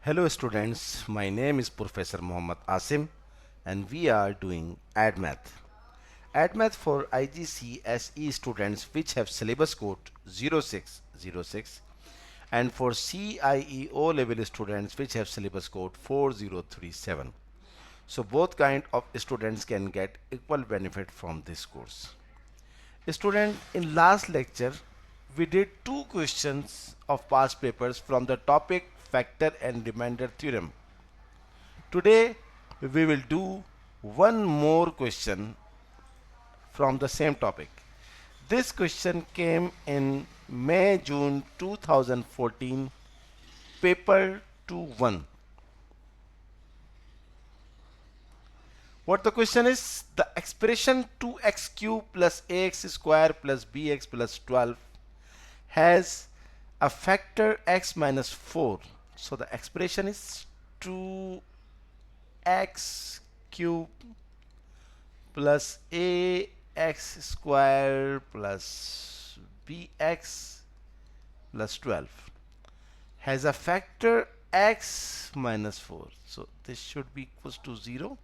Hello students, my name is Professor Muhammad Asim and we are doing AddMath. AddMath for IGCSE students which have syllabus code 0606 and for CIE O level students which have syllabus code 4037. So both kind of students can get equal benefit from this course. Student, in last lecture we did two questions of past papers from the topic factor and remainder theorem. Today we will do one more question from the same topic. This question came in May June 2014, paper 21. What the question is, the expression 2x cube plus ax square plus bx plus 12 has a factor x minus 4. So the expression is 2x cube plus ax square plus bx plus 12 has a factor x minus 4. So this should be equals to 0,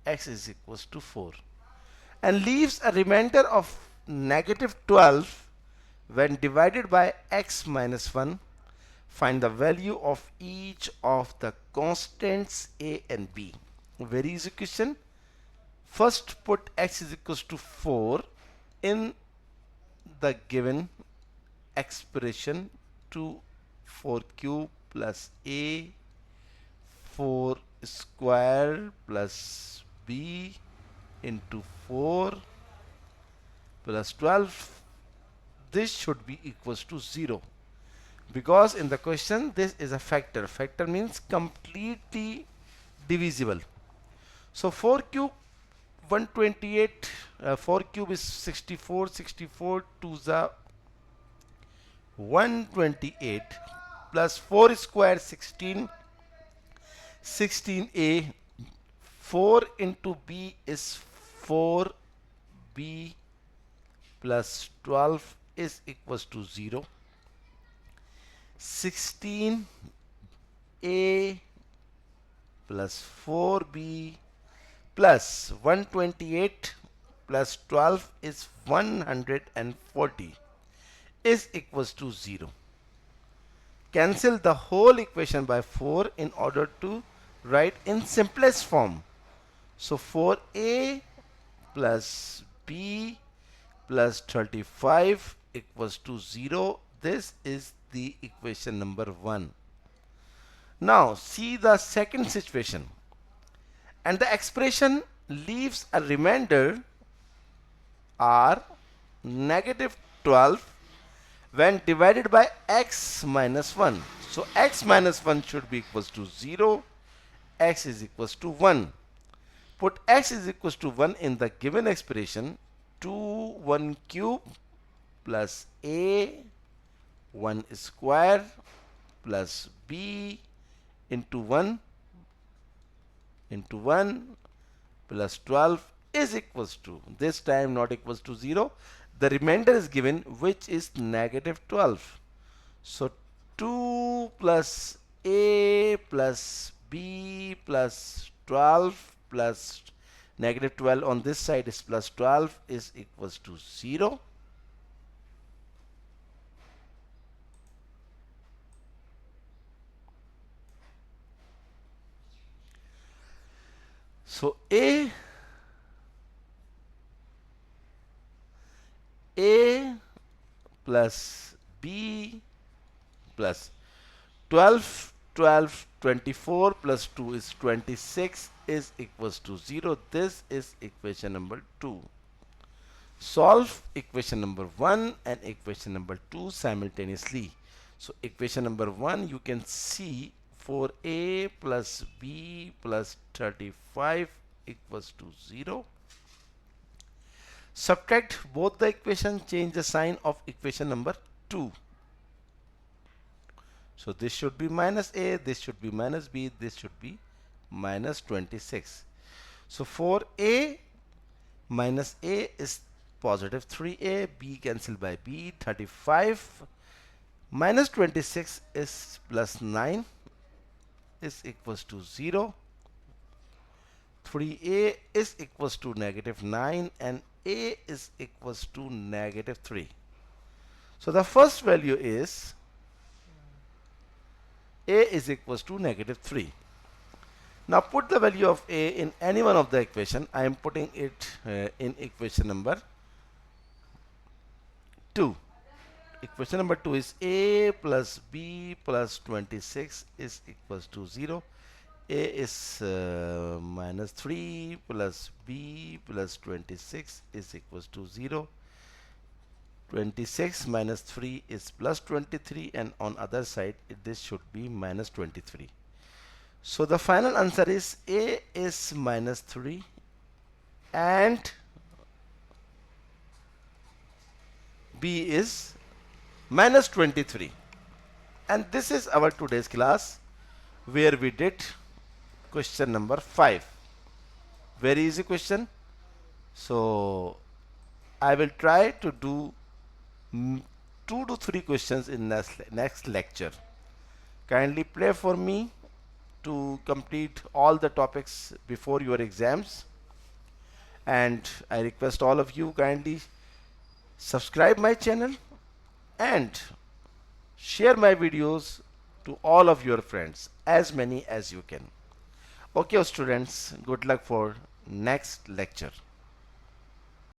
x is equals to 4, and leaves a remainder of negative 12 when divided by x minus 1. Find the value of each of the constants a and b. Very easy question. First put x is equals to 4 in the given expression, 2 4 cube plus a 4 square plus b into 4 plus 12. This should be equals to 0 because in the question this is a factor. Factor means completely divisible. So 4 cube 128, 4 cube is 64, 64 to the 128 plus 4 square 16, 16a, 4 into b is 4b plus 12 is equals to 0. 16a plus 4b plus 128 plus 12 is 140 is equals to 0. Cancel the whole equation by 4 in order to write in simplest form. So 4a plus b plus 35 equals to 0. This is the equation number 1. Now see the second situation, and the expression leaves a remainder r negative 12 when divided by x minus 1. So x minus 1 should be equals to 0, x is equals to 1. Put x is equals to 1 in the given expression, 2 1 cube plus a 1 square plus b into 1 plus 12 is equals to, this time not equals to 0. The remainder is given which is negative 12. So 2 plus a plus b plus 12 plus negative 12 on this side is plus 12 is equals to 0. So a plus b plus 12 12 24 plus 2 is 26 is equals to 0. This is equation number 2. Solve equation number 1 and equation number 2 simultaneously. So equation number 1 you can see 4a plus b plus 35 equals to 0. Subtract both the equations, change the sign of equation number 2. So this should be minus a, this should be minus b, this should be minus 26. So 4a minus a is positive 3a, b cancelled by b, 35 minus 26 is plus 9, is equals to 0, 3a is equals to negative 9, and a is equals to negative 3. So the first value is a is equals to negative 3. Now put the value of a in any one of the equation. I am putting it in equation number 2. Equation number 2 is a plus b plus 26 is equals to 0. A is minus 3 plus b plus 26 is equals to 0. 26 minus 3 is plus 23, and on other side this should be minus 23. So the final answer is a is minus 3 and b is minus 23. And this is our today's class, where we did question number 5. Very easy question. So I will try to do 2 to 3 questions in next lecture. Kindly play for me to complete all the topics before your exams, and I request all of you kindly subscribe my channel and share my videos to all of your friends, as many as you can. Okay students, good luck for next lecture.